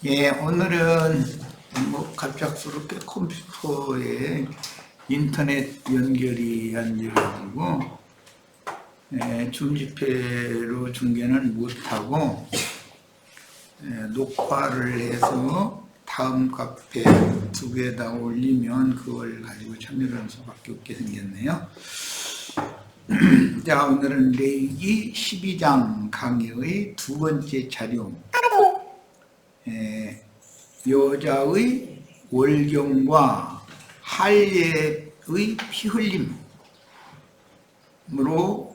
예, 오늘은 갑작스럽게 컴퓨터에 인터넷 연결이 안 돼가지고 줌집회로 중계는 못하고 녹화를 해서 다음 카페 두 개에다 올리면 그걸 가지고 참여를 할 수밖에 없게 생겼네요. 자, 오늘은 레위기 12장 강의의 두 번째 자료, 여자의 월경과 할례의 피흘림으로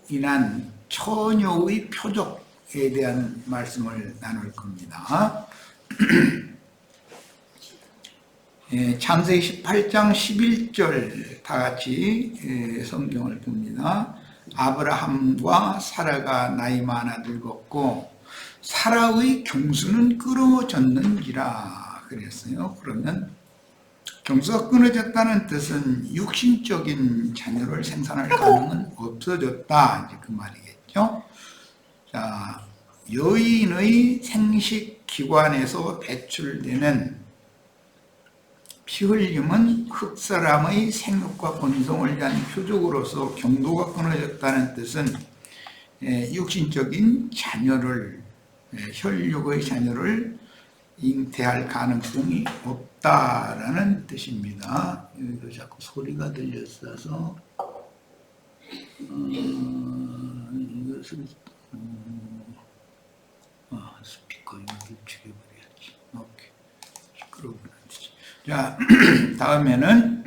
인한 처녀의 표적에 대한 말씀을 나눌 겁니다. 창세기 18장 11절 다 같이 성경을 봅니다. 아브라함과 사라가 나이 많아 늙었고 사라의 경수는 끊어졌는지라 그랬어요. 그러면 경수가 끊어졌다는 뜻은 육신적인 자녀를 생산할 가능은 없어졌다, 이제 그 말이겠죠. 자, 여인의 생식 기관에서 배출되는 피흘림은 흑사람의 생육과 번성을 위한 표적으로서 경도가 끊어졌다는 뜻은 육신적인 자녀를, 혈육의 자녀를 잉태할 가능성이 없다라는 뜻입니다. 여기도 자꾸 소리가 들렸어서 이것을 스피커 이걸 죽여버려야지. 오케이. 시끄러우구나. 자, 다음에는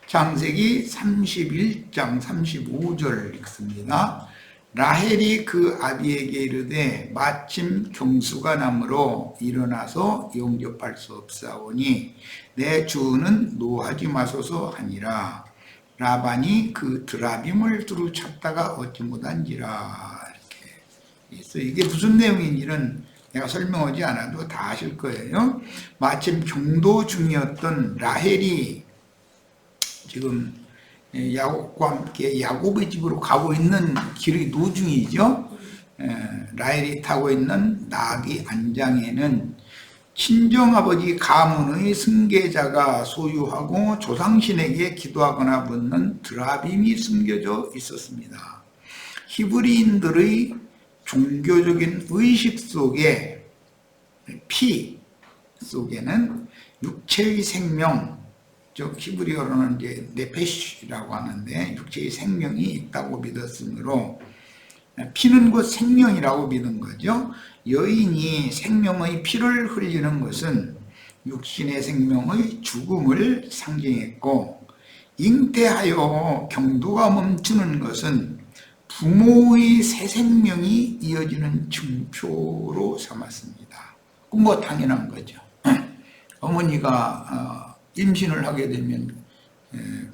창세기 31장 35절 읽습니다. 라헬이 그 아비에게 이르되 마침 경수가 나므로 일어나서 영접할 수 없사오니 내 주는 노하지 마소서 하니라. 라반이 그 드라빔을 두루 찾다가 얻지 못한지라. 이렇게 있어요. 이게 무슨 내용인지는 내가 설명하지 않아도 다 아실 거예요. 마침 경도 중이었던 라헬이 지금 야곱과 함께 야곱의 집으로 가고 있는 길의 노중이죠. 라헬이 타고 있는 나귀 안장에는 친정아버지 가문의 승계자가 소유하고 조상신에게 기도하거나 묻는 드라빔이 숨겨져 있었습니다. 히브리인들의 종교적인 의식 속에, 피 속에는 육체의 생명, 즉 히브리어로는 이제 네페시라고 하는데 육체의 생명이 있다고 믿었으므로 피는 곧 생명이라고 믿은 거죠. 여인이 생명의 피를 흘리는 것은 육신의 생명의 죽음을 상징했고, 잉태하여 경도가 멈추는 것은 부모의 새 생명이 이어지는 증표로 삼았습니다. 뭐 당연한 거죠. 어머니가 임신을 하게 되면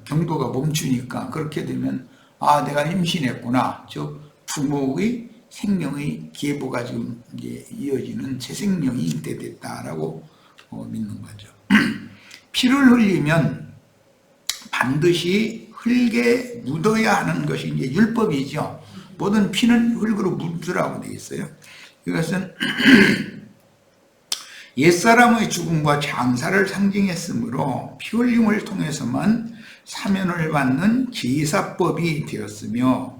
경도가 멈추니까, 그렇게 되면 내가 임신했구나, 즉 부모의 생명의 계보가 지금 이제 이어지는 새 생명이 잉태됐다라고 믿는 거죠. 피를 흘리면 반드시 흙에 묻어야 하는 것이 이제 율법이죠. 모든 피는 흙으로 묻으라고 되어 있어요. 이것은 옛사람의 죽음과 장사를 상징했으므로 피 흘림을 통해서만 사면을 받는 제사법이 되었으며,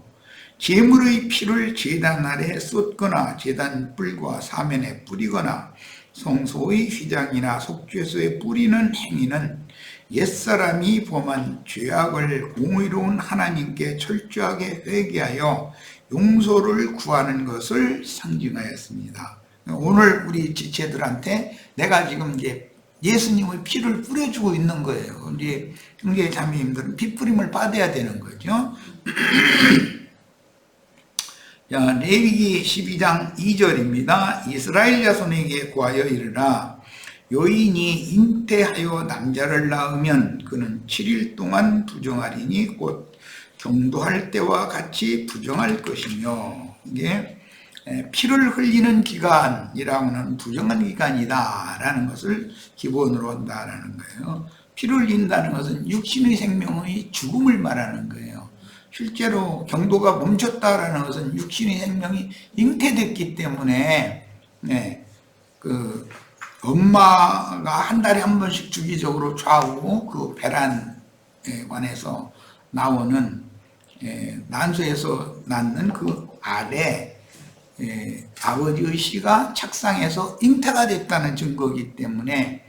제물의 피를 제단 아래 쏟거나 제단 뿔과 사면에 뿌리거나 성소의 휘장이나 속죄소에 뿌리는 행위는 옛사람이 범한 죄악을 공의로운 하나님께 철저하게 회개하여 용서를 구하는 것을 상징하였습니다. 오늘 우리 지체들한테 내가 지금 이제 예수님의 피를 뿌려주고 있는 거예요. 이제 형제 자매님들은 피 뿌림을 받아야 되는 거죠. 자, 레위기 12장 2절입니다. 이스라엘 자손에게 구하여 이르라. 여인이 잉태하여 남자를 낳으면 그는 7일 동안 부정하리니 곧 경도할 때와 같이 부정할 것이며, 이게 피를 흘리는 기간이라고는 부정한 기간이다라는 것을 기본으로 한다라는 거예요. 피를 흘린다는 것은 육신의 생명의 죽음을 말하는 거예요. 실제로 경도가 멈췄다라는 것은 육신의 생명이 잉태됐기 때문에 엄마가 한 달에 한 번씩 주기적으로 좌우 그 배란에 관해서 나오는 난소에서 낳는 그 알에 아버지의 씨가 착상해서 잉태가 됐다는 증거이기 때문에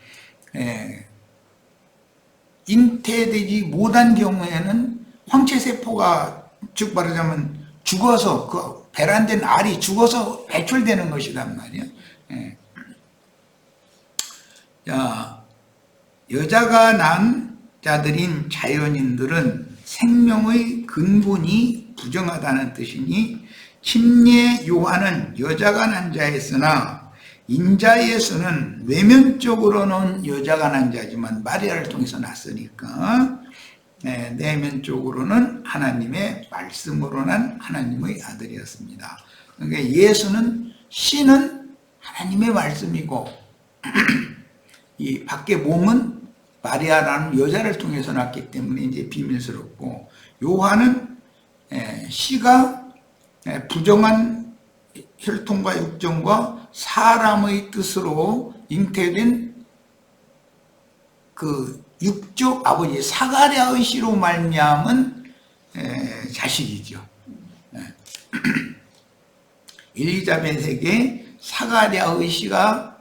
잉태되지 못한 경우에는 황체세포가 즉 말하자면 죽어서 그 배란된 알이 죽어서 배출되는 것이란 말이에요. 자, 여자가 난 자들인 자연인들은 생명의 근본이 부정하다는 뜻이니 침례 요한은 여자가 난 자였으나 인자에서는 외면적으로는 여자가 난 자지만 마리아를 통해서 났으니까 내면적으로는 하나님의 말씀으로 난 하나님의 아들이었습니다. 그러니까 예수는 씨는 하나님의 말씀이고 이 밖에 몸은 마리아라는 여자를 통해서 났기 때문에 이제 비밀스럽고, 요한은 씨가 부정한 혈통과 육정과 사람의 뜻으로 잉태된 그 육적 아버지 사가랴의 씨로 말미암은 자식이죠. 엘리자벳에게 사가랴의 씨가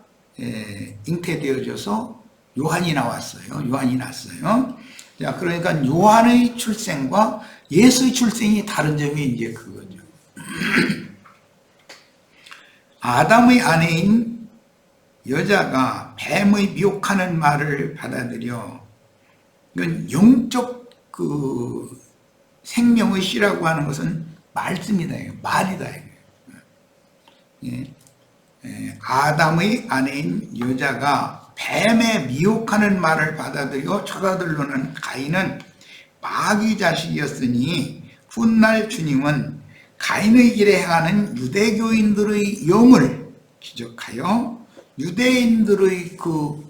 잉태되어져서 요한이 나왔어요. 요한이 났어요. 자, 그러니까 요한의 출생과 예수의 출생이 다른 점이 이제 그거죠. 아담의 아내인 여자가 뱀의 미혹하는 말을 받아들여, 이건 영적 그 생명의 씨라고 하는 것은 말씀이다, 말이다. 아담의 아내인 여자가 뱀의 미혹하는 말을 받아들여 저가들로는 가인은 마귀 자식이었으니 훗날 주님은 가인의 길에 행하는 유대교인들의 영을 지적하여 유대인들의 그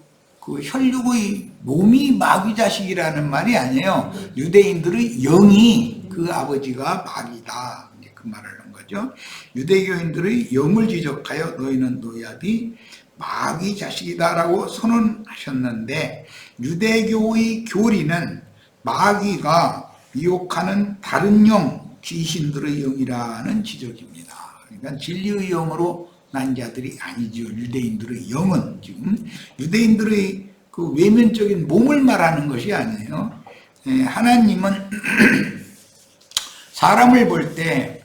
혈육의 몸이 마귀 자식이라는 말이 아니에요. 유대인들의 영이 그 아버지가 마귀다, 그 말을 한 거죠. 유대교인들의 영을 지적하여 너희는 노야비 마귀 자식이다라고 선언하셨는데, 유대교의 교리는 마귀가 미혹하는 다른 영, 귀신들의 영이라는 지적입니다. 그러니까 진리의 영으로 난 자들이 아니죠. 유대인들의 영은 지금 유대인들의 그 외면적인 몸을 말하는 것이 아니에요. 하나님은 사람을 볼 때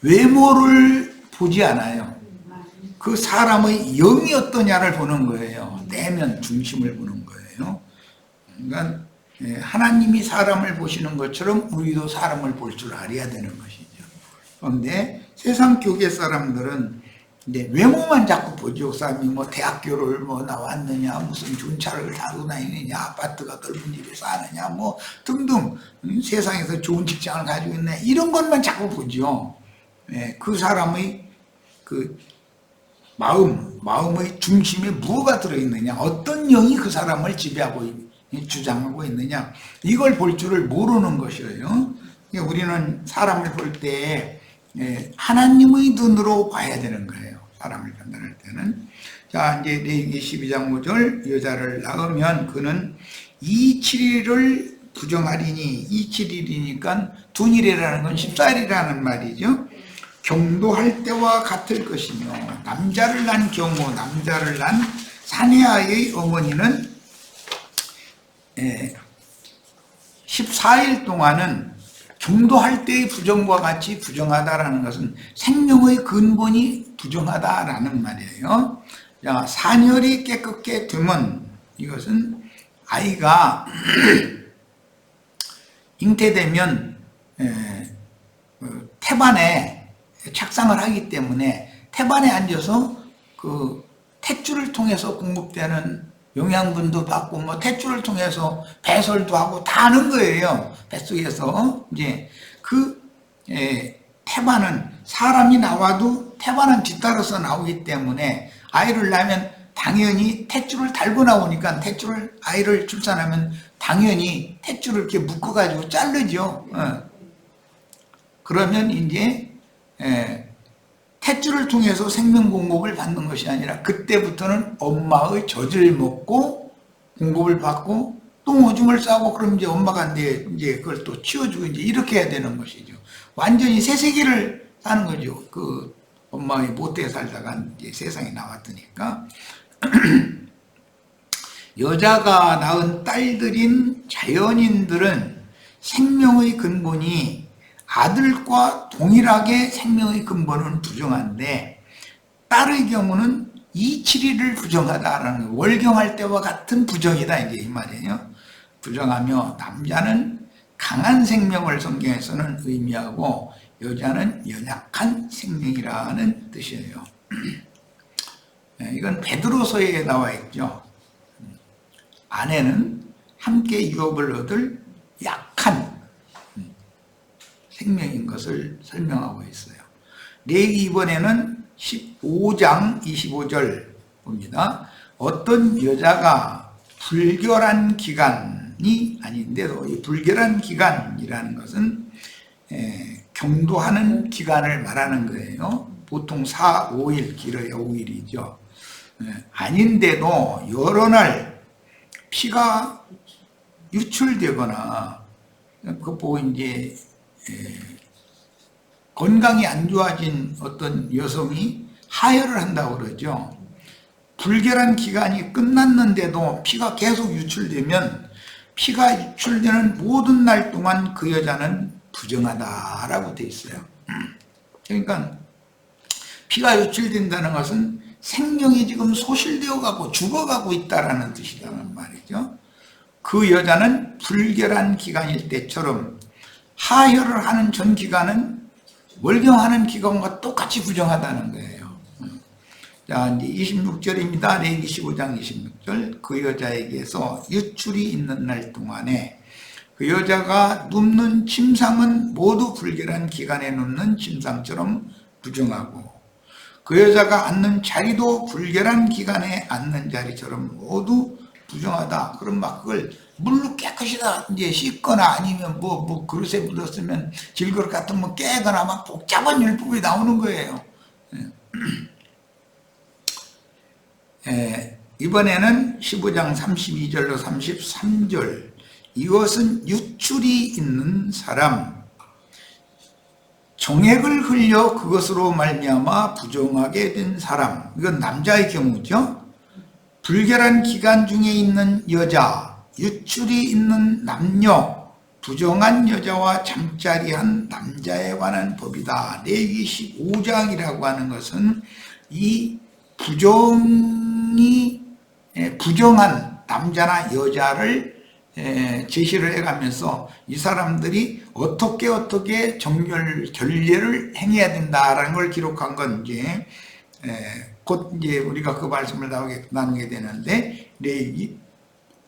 외모를 보지 않아요. 그 사람의 영이 어떠냐를 보는 거예요. 내면 중심을 보는 거예요. 그러니까 하나님이 사람을 보시는 것처럼 우리도 사람을 볼 줄 알아야 되는 것이죠. 그런데 세상 교계 사람들은 이제 외모만 자꾸 보죠. 사람이 뭐 대학교를 뭐 나왔느냐, 무슨 좋은 차를 타고 다니느냐, 아파트가 넓은 집에 사느냐, 뭐 등등 세상에서 좋은 직장을 가지고 있네, 이런 것만 자꾸 보죠. 그 사람의 그 마음의 중심에 무엇가 들어있느냐, 어떤 영이 그 사람을 지배하고 주장하고 있느냐, 이걸 볼 줄을 모르는 것이에요. 우리는 사람을 볼 때 하나님의 눈으로 봐야 되는 거예요. 사람을 판단할 때는. 자, 이제 레위기 12장 5절, 여자를 낳으면 그는 27일을 부정하리니, 27일이니까 둔일이라는 건 14일이라는 말이죠. 경도할 때와 같을 것이며, 남자를 낳은 경우, 남자를 낳은 사내아의 어머니는 14일 동안은 경도할 때의 부정과 같이 부정하다라는 것은 생명의 근본이 부정하다라는 말이에요. 자, 산혈이 깨끗게 되면 이것은 아이가 잉태되면 태반에 착상을 하기 때문에 태반에 앉아서 그 탯줄을 통해서 공급되는 영양분도 받고 뭐 탯줄을 통해서 배설도 하고 다 하는 거예요. 뱃속에서 이제 그 태반은 사람이 나와도 태반은 뒤따라서 나오기 때문에 아이를 낳으면 당연히 탯줄을 달고 나오니까 탯줄을 아이를 출산하면 당연히 탯줄을 이렇게 묶어 가지고 자르죠. 그러면 이제 탯줄을 통해서 생명 공급을 받는 것이 아니라 그때부터는 엄마의 젖을 먹고 공급을 받고 또 오줌을 싸고 그럼 이제 엄마가 이제 그걸 또 치워주고 이제 이렇게 해야 되는 것이죠. 완전히 새 세계를 사는 거죠. 그 엄마의 못돼 살다가 이제 세상에 나왔으니까. 여자가 낳은 딸들인 자연인들은 생명의 근본이 아들과 동일하게 생명의 근본은 부정한데 딸의 경우는 이치리를 부정하다라는 거예요. 월경할 때와 같은 부정이다 이제 이 말이에요. 부정하며 남자는 강한 생명을 성경에서는 의미하고 여자는 연약한 생명이라는 뜻이에요. 이건 베드로서에 나와 있죠. 아내는 함께 유업을 얻을 약한 생명인 것을 설명하고 있어요. 레위기 이번에는 15장 25절 봅니다. 어떤 여자가 불결한 기간이 아닌데도 이 불결한 기간이라는 것은 경도하는 기간을 말하는 거예요. 보통 4, 5일 길어야 5일이죠. 아닌데도 여러 날 피가 유출되거나 그거 보고 이제 건강이 안 좋아진 어떤 여성이 하혈을 한다고 그러죠. 불결한 기간이 끝났는데도 피가 계속 유출되면 피가 유출되는 모든 날 동안 그 여자는 부정하다라고 되어 있어요. 그러니까 피가 유출된다는 것은 생명이 지금 소실되어 가고 죽어가고 있다라는 뜻이라는 말이죠. 그 여자는 불결한 기간일 때처럼 하혈을 하는 전 기간은 월경하는 기간과 똑같이 부정하다는 거예요. 자, 이제 26절입니다. 레위기 15장 26절. 그 여자에게서 유출이 있는 날 동안에 그 여자가 눕는 침상은 모두 불결한 기간에 눕는 침상처럼 부정하고 그 여자가 앉는 자리도 불결한 기간에 앉는 자리처럼 모두 부정하다. 그럼 막 그걸 물로 깨끗이 다 이제 씻거나 아니면 뭐 그릇에 묻었으면 질그릇 같은 거 깨거나 막 복잡한 율법이 나오는 거예요. 이번에는 15장 32절로 33절. 이것은 유출이 있는 사람, 정액을 흘려 그것으로 말미암아 부정하게 된 사람. 이건 남자의 경우죠. 불결한 기간 중에 있는 여자, 유출이 있는 남녀, 부정한 여자와 잠자리한 남자에 관한 법이다. 레위기 15장이라고 하는 것은 이 부정한 남자나 여자를 제시를 해가면서 이 사람들이 어떻게 결례를 행해야 된다라는 걸 기록한 건 이제 곧 이제 우리가 그 말씀을 나누게 되는데 레위기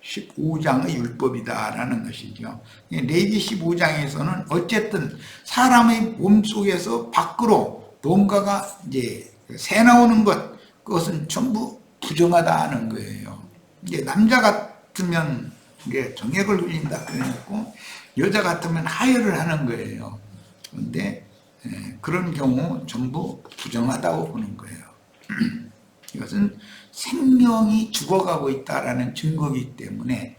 15장의 율법이다라는 것이죠. 레위기 15장에서는 어쨌든 사람의 몸속에서 밖으로 뭔가가 이제 새 나오는 그것은 전부 부정하다는 거예요. 이제 남자 같으면 이게 정액을 흘린다 그랬고 여자 같으면 하혈을 하는 거예요. 그런데 그런 경우 전부 부정하다고 보는 거예요. 이것은 생명이 죽어가고 있다라는 증거이기 때문에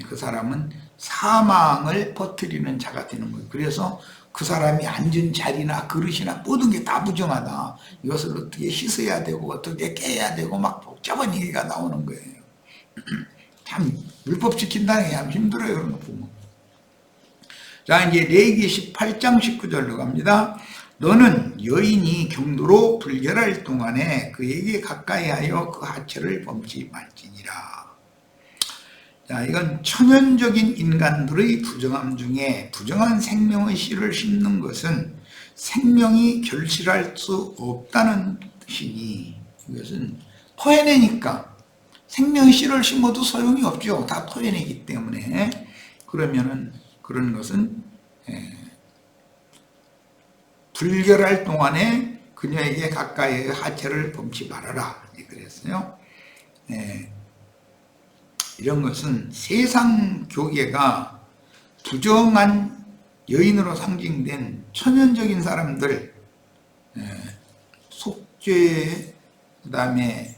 그 사람은 사망을 퍼뜨리는 자가 되는 거예요. 그래서 그 사람이 앉은 자리나 그릇이나 모든 게 다 부정하다. 이것을 어떻게 씻어야 되고 어떻게 깨야 되고 막 복잡한 얘기가 나오는 거예요. 참 율법 지킨다는 게 참 힘들어요. 그런 거 보면. 자, 이제 레위기 18장 19절로 갑니다. 너는 여인이 경도로 불결할 동안에 그에게 가까이하여 그 하체를 범치 말지니라. 자, 이건 천연적인 인간들의 부정함 중에 부정한 생명의 씨를 심는 것은 생명이 결실할 수 없다는 뜻이니 이것은 토해내니까 생명의 씨를 심어도 소용이 없죠. 다 토해내기 때문에. 그러면은 그런 것은 불결할 동안에 그녀에게 가까이 하체를 범치 말아라. 그랬어요. 이런 것은 세상 교계가 부정한 여인으로 상징된 천연적인 사람들, 속죄, 그 다음에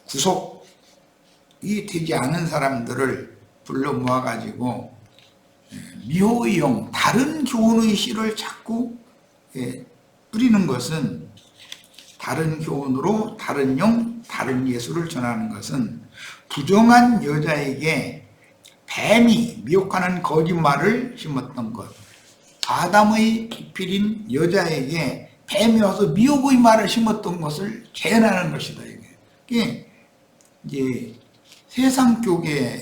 구속이 되지 않은 사람들을 불러 모아가지고 미호의 영, 다른 교훈의 씨를 자꾸 뿌리는 것은, 다른 교훈으로 다른 영, 다른 예수를 전하는 것은 부정한 여자에게 뱀이 미혹하는 거짓말을 심었던 것, 아담의 비필인 여자에게 뱀이 와서 미혹의 말을 심었던 것을 재현하는 것이다. 이게 이제 세상 교계,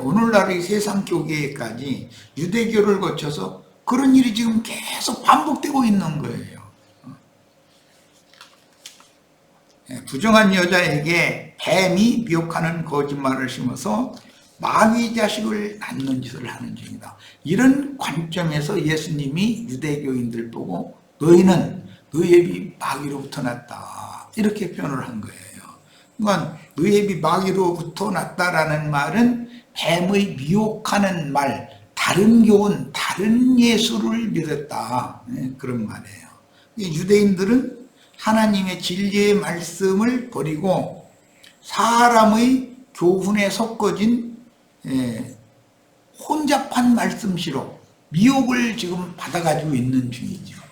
오늘날의 세상 교계까지 유대교를 거쳐서 그런 일이 지금 계속 반복되고 있는 거예요. 부정한 여자에게 뱀이 미혹하는 거짓말을 심어서 마귀 자식을 낳는 짓을 하는 중이다. 이런 관점에서 예수님이 유대교인들 보고 너희는 너희 애비 마귀로부터 났다, 이렇게 표현을 한 거예요. 그러니까 너희 애비 마귀로부터 났다라는 말은 뱀의 미혹하는 말, 다른 교훈, 다른 예수를 믿었다, 그런 말이에요. 유대인들은 하나님의 진리의 말씀을 버리고 사람의 교훈에 섞어진 혼잡한 말씀시로 미혹을 지금 받아가지고 있는 중이죠.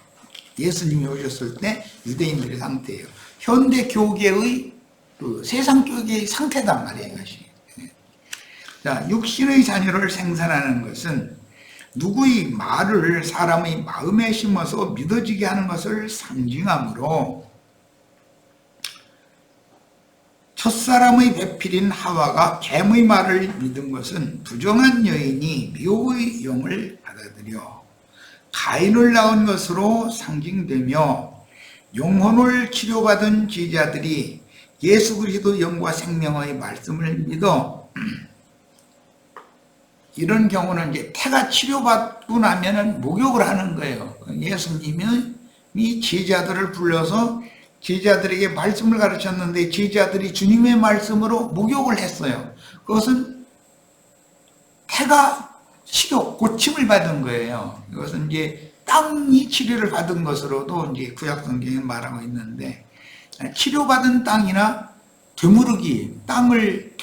예수님이 오셨을 때 유대인들의 상태예요. 현대 교계의 세상 교계의 상태단 말이에요. 자, 육신의 자녀를 생산하는 것은 누구의 말을 사람의 마음에 심어서 믿어지게 하는 것을 상징하므로, 첫사람의 배필인 하와가 뱀의 말을 믿은 것은 부정한 여인이 미혹의 영을 받아들여 가인을 낳은 것으로 상징되며, 영혼을 치료받은 제자들이 예수 그리스도 영과 생명의 말씀을 믿어, 이런 경우는 이제 태가 치료받고 나면은 목욕을 하는 거예요. 예수님이 제자들을 불러서 제자들에게 말씀을 가르쳤는데 제자들이 주님의 말씀으로 목욕을 했어요. 그것은 태가 치료, 고침을 받은 거예요. 이것은 이제 땅이 치료를 받은 것으로도 이제 구약 성경에 말하고 있는데, 치료받은 땅이나 되무르기, 땅을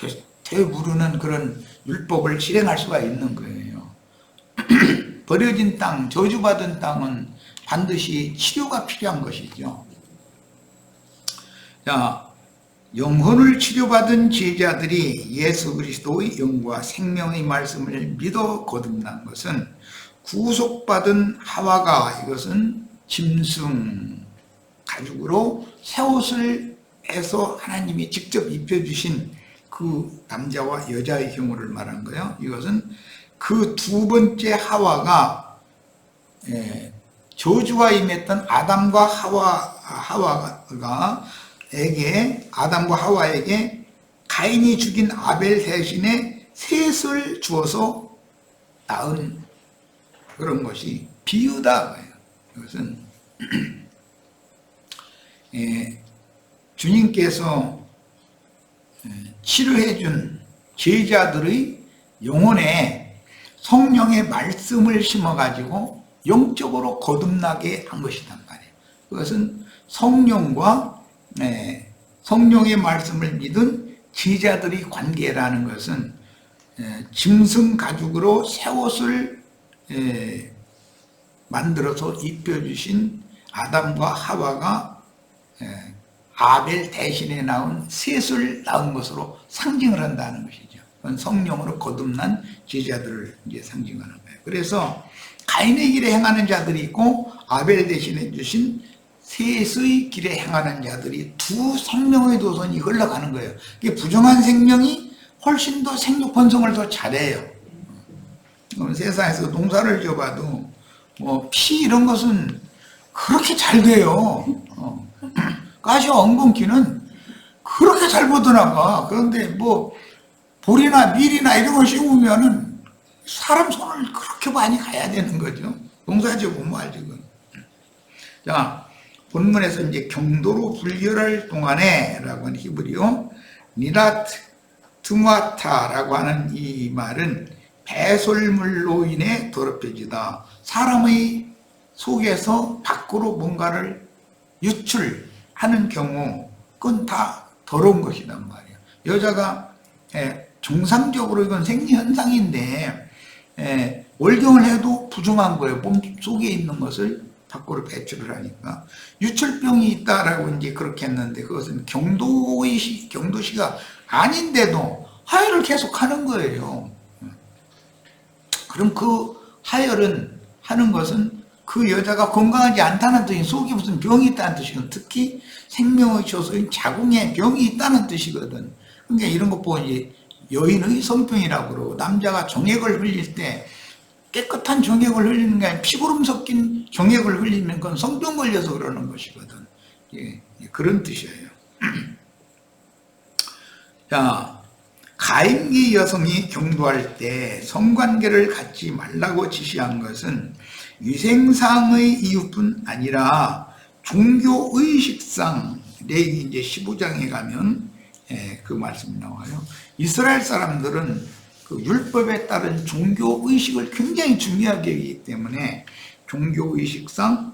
되무르는 그런 율법을 실행할 수가 있는 거예요. 버려진 땅, 저주받은 땅은 반드시 치료가 필요한 것이죠. 자, 영혼을 치료받은 제자들이 예수 그리스도의 영과 생명의 말씀을 믿어 거듭난 것은 구속받은 하와가, 이것은 짐승 가죽으로 새 옷을 해서 하나님이 직접 입혀주신 그 남자와 여자의 경우를 말한 거예요. 이것은 그 두 번째 하와가 저주가 임했던 아담과 아담과 하와에게 가인이 죽인 아벨 대신에 셋을 주어서 낳은 그런 것이 비유다. 이것은 주님께서 치료해준 제자들의 영혼에 성령의 말씀을 심어가지고 영적으로 거듭나게 한 것이란 말이에요. 그것은 성령과 성령의 말씀을 믿은 제자들의 관계라는 것은 짐승 가죽으로 새 옷을 만들어서 입혀주신 아담과 하와가 아벨 대신에 낳은 셋을 낳은 것으로 상징을 한다는 것이죠. 그건 성령으로 거듭난 제자들을 이제 상징하는 거예요. 그래서 가인의 길에 행하는 자들이 있고 아벨 대신에 주신 셋의 길에 행하는 자들이 두 생명의 도선이 흘러가는 거예요. 이게 부정한 생명이 훨씬 더 생육 번성을 더 잘해요. 세상에서 농사를 지어봐도 뭐 피 이런 것은 그렇게 잘 돼요. 가시와 엉겅퀴는 그렇게 잘 뻗어나가. 그런데 뭐 보리나 밀이나 이런 걸 심으면은 사람 손을 그렇게 많이 가야 되는 거죠. 농사 지어보면 알지. 자, 본문에서 이제 경도로 분별할 동안에 라고 하는 히브리어 니라트 트마타라고 하는 이 말은 배설물로 인해 더럽혀지다. 사람의 속에서 밖으로 뭔가를 유출, 하는 경우 그건 다 더러운 것이란 말이에요. 여자가 정상적으로 이건 생리현상인데 월경을 해도 부정한 거예요. 몸 속에 있는 것을 밖으로 배출을 하니까. 유출병이 있다라고 이제 그렇게 했는데 그것은 경도시가 아닌데도 하혈을 계속 하는 거예요. 그럼 그 하혈은 하는 것은 그 여자가 건강하지 않다는 뜻이, 속에 무슨 병이 있다는 뜻이거든. 특히 생명의 효소인 자궁에 병이 있다는 뜻이거든. 그러니까 이런 것 보고 이제 여인의 성병이라고 그러고, 남자가 정액을 흘릴 때 깨끗한 정액을 흘리는 게 아니라 피구름 섞인 정액을 흘리면 그건 성병 걸려서 그러는 것이거든. 예, 그런 뜻이에요. 자, 가임기 여성이 경도할 때 성관계를 갖지 말라고 지시한 것은 위생상의 이유뿐 아니라 종교의식상, 레위기 이제 15장에 가면 그 말씀이 나와요. 이스라엘 사람들은 그 율법에 따른 종교의식을 굉장히 중요하게 하기 때문에 종교의식상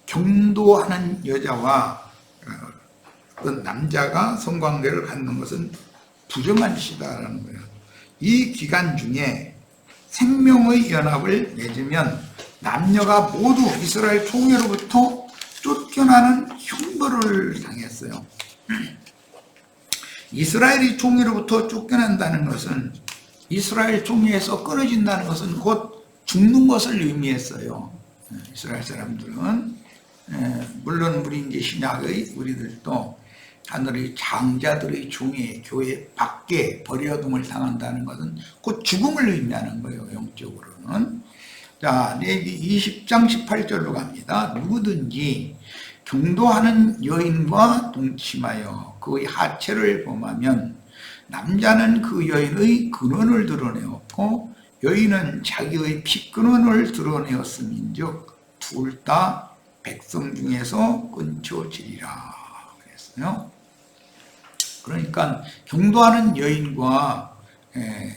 경도하는 여자와 어떤 남자가 성관계를 갖는 것은 부정한 짓이다라는 거예요. 이 기간 중에 생명의 연합을 맺으면 남녀가 모두 이스라엘 총회로부터 쫓겨나는 형벌을 당했어요. 이스라엘이 총회로부터 쫓겨난다는 것은, 이스라엘 총회에서 끊어진다는 것은 곧 죽는 것을 의미했어요. 이스라엘 사람들은 물론 우리 이제 신약의 우리들도 하늘의 장자들의 종의 교회 밖에 버려둠을 당한다는 것은 곧 죽음을 의미하는 거예요. 영적으로는. 자, 레위기 20장 18절로 갑니다. 누구든지 경도하는 여인과 동침하여 그의 하체를 범하면 남자는 그 여인의 근원을 드러내었고 여인은 자기의 피근원을 드러내었음인즉 둘 다 백성 중에서 끊쳐지리라 그랬어요. 그러니까 경도하는 여인과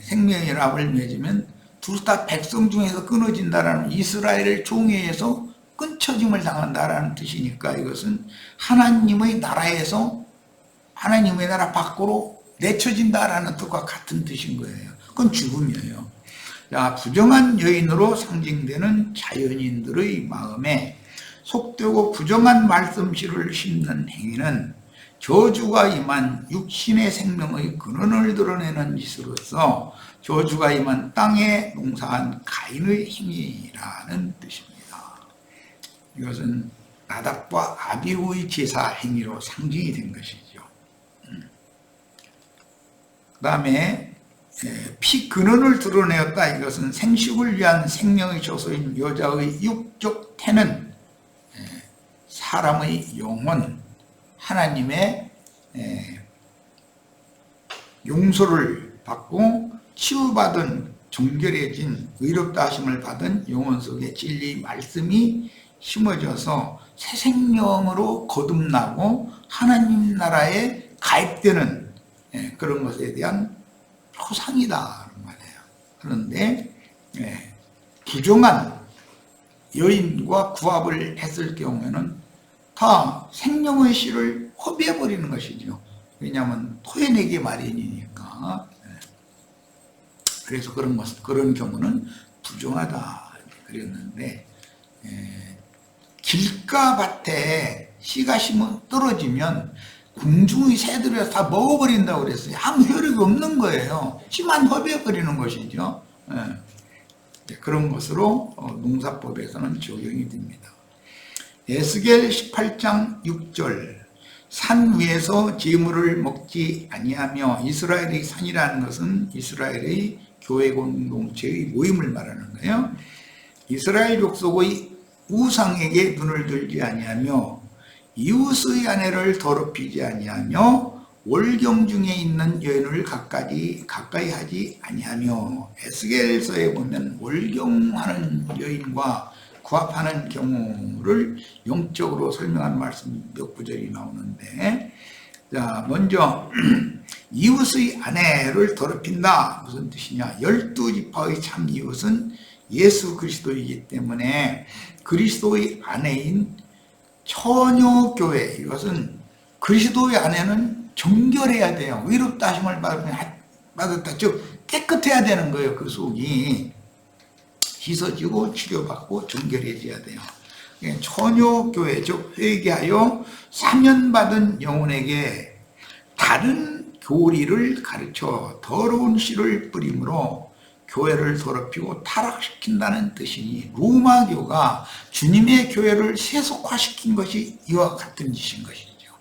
생명의 연합을 맺으면 둘 다 백성 중에서 끊어진다라는, 이스라엘 총회에서 끊쳐짐을 당한다라는 뜻이니까 이것은 하나님의 나라에서 하나님의 나라 밖으로 내쳐진다라는 뜻과 같은 뜻인 거예요. 그건 죽음이에요. 자, 부정한 여인으로 상징되는 자연인들의 마음에 속되고 부정한 말씀씨를 심는 행위는 저주가 임한 육신의 생명의 근원을 드러내는 짓으로서 저주가 임한 땅에 농사한 가인의 행위라는 뜻입니다. 이것은 나답과 아비후의 제사 행위로 상징이 된 것이죠. 그 다음에 피 근원을 드러내었다. 이것은 생식을 위한 생명의 조소인 여자의 육적 태는 사람의 영혼, 하나님의 용서를 받고 치유받은 정결해진 의롭다 하심을 받은 영혼 속에 진리 말씀이 심어져서 새 생명으로 거듭나고 하나님 나라에 가입되는 그런 것에 대한 표상이다 말이에요. 그런데 부정한 여인과 구합을 했을 경우에는 다 생명의 씨를 허비해버리는 것이죠. 왜냐하면 토해내기 마련이니까. 그래서 그런 경우는 부정하다 그랬는데, 길가밭에 씨가 떨어지면 궁중의 새들이 다 먹어버린다고 그랬어요. 아무 효력이 없는 거예요. 씨만 허비해버리는 것이죠. 그런 것으로 농사법에서는 적용이 됩니다. 에스겔 18장 6절, 산 위에서 제물을 먹지 아니하며, 이스라엘의 산이라는 것은 이스라엘의 교회 공동체의 모임을 말하는 거예요. 이스라엘 족속의 우상에게 눈을 들지 아니하며 이웃의 아내를 더럽히지 아니하며 월경 중에 있는 여인을 가까이 하지 아니하며. 에스겔서에 보면 월경하는 여인과 구합하는 경우를 영적으로 설명하는 말씀 몇 구절이 나오는데, 자, 먼저 이웃의 아내를 더럽힌다. 무슨 뜻이냐? 12지파의 참 이웃은 예수 그리스도이기 때문에 그리스도의 아내인 처녀교회, 이것은 그리스도의 안에는 정결해야 돼요. 의롭다 하심을 받았다. 즉 깨끗해야 되는 거예요. 그 속이 씻어지고 치료받고 정결해져야 돼요. 처녀교회, 즉 회개하여 사면받은 영혼에게 다른 교리를 가르쳐 더러운 씨를 뿌림으로 교회를 더럽히고 타락시킨다는 뜻이니, 로마교가 주님의 교회를 세속화시킨 것이 이와 같은 짓인 것이죠.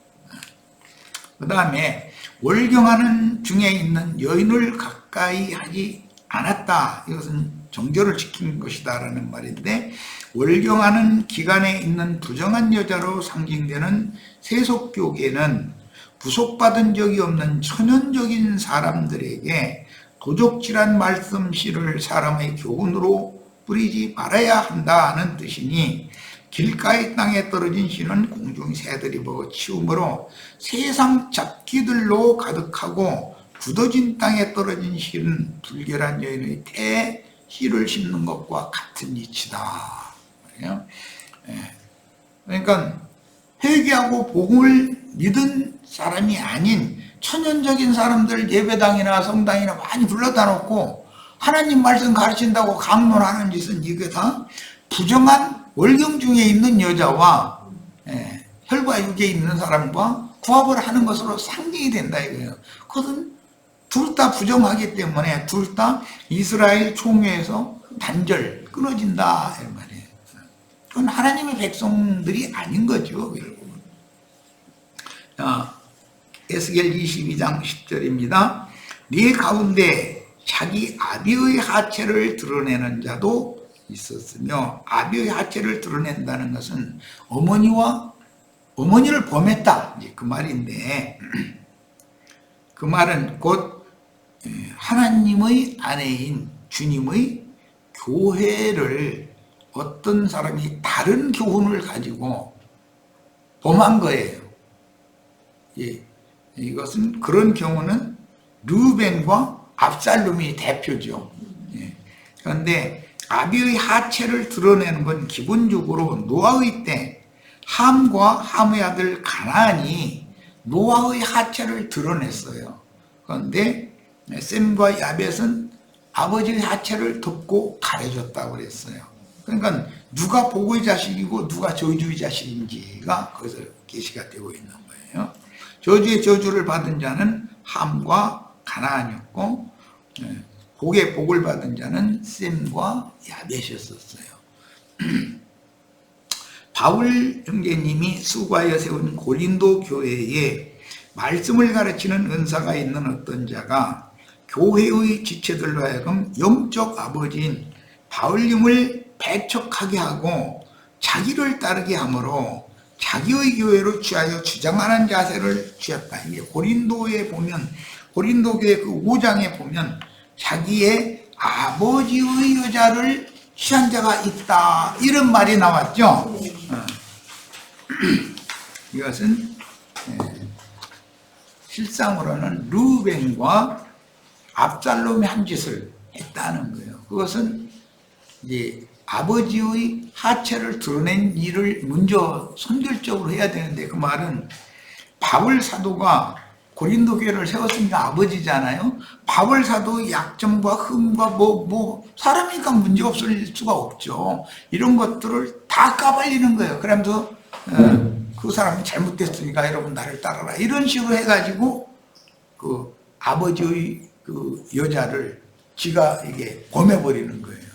그 다음에 월경하는 중에 있는 여인을 가까이 하지 않았다. 이것은 정결을 지킨 것이다 라는 말인데, 월경하는 기간에 있는 부정한 여자로 상징되는 세속교계는 부속받은 적이 없는 천연적인 사람들에게 도적질한 말씀씨를 사람의 교훈으로 뿌리지 말아야 한다는 뜻이니, 길가의 땅에 떨어진 씨는 공중 새들이 먹어 치우므로 세상 잡기들로 가득하고, 굳어진 땅에 떨어진 씨는 불결한 여인의 태에 씨를 심는 것과 같은 이치다. 그러니까 회개하고 복음을 믿은 사람이 아닌 천연적인 사람들 예배당이나 성당이나 많이 불러다 놓고 하나님 말씀 가르친다고 강론하는 짓은 이게 다 부정한 월경 중에 있는 여자와 혈과 육에 있는 사람과 구합을 하는 것으로 상징이 된다 이거예요. 그것은 둘 다 부정하기 때문에 둘 다 이스라엘 총회에서 단절 끊어진다 이 말이에요. 그건 하나님의 백성들이 아닌 거죠. 에스겔 22장 10절입니다. 네 가운데 자기 아비의 하체를 드러내는 자도 있었으며, 아비의 하체를 드러낸다는 것은 어머니를 범했다 이제 그 말인데, 그 말은 곧 하나님의 아내인 주님의 교회를 어떤 사람이 다른 교훈을 가지고 범한 거예요. 이것은 그런 경우는 르벤과 압살롬이 대표죠. 그런데 아비의 하체를 드러내는 건 기본적으로 노아의 때 함과 함의 아들 가나안이 노아의 하체를 드러냈어요. 그런데 셈과 야벳은 아버지의 하체를 덮고 가려줬다고 그랬어요. 그러니까 누가 복의 자식이고 누가 저주의 자식인지가 거기서 계시가 되고 있는 거예요. 저주의 저주를 받은 자는 함과 가나안이었고, 복의 복을 받은 자는 셈과 야벳이었어요. 바울 형제님이 수고하여 세운 고린도 교회에 말씀을 가르치는 은사가 있는 어떤 자가 교회의 지체들로 하여금 영적 아버지인 바울님을 배척하게 하고 자기를 따르게 하므로 자기의 교회로 취하여 주장하는 자세를 취했다. 이게 고린도에 보면, 고린도 교회 그 5장에 보면 자기의 아버지의 여자를 취한 자가 있다 이런 말이 나왔죠. 이것은 실상으로는 르벤과 압살롬이 한 짓을 했다는 거예요. 그것은 이제 아버지의 하체를 드러낸 일을 먼저 선결적으로 해야 되는데, 그 말은 바울 사도가 고린도 교회를 세웠으니까 아버지잖아요. 바울 사도의 약점과 흠과 사람이니까 문제 없을 수가 없죠. 이런 것들을 다 까발리는 거예요. 그러면서 그 사람이 잘못됐으니까 여러분 나를 따라라 이런 식으로 해가지고 그 아버지의 그 여자를 지가 이게 범해버리는 거예요.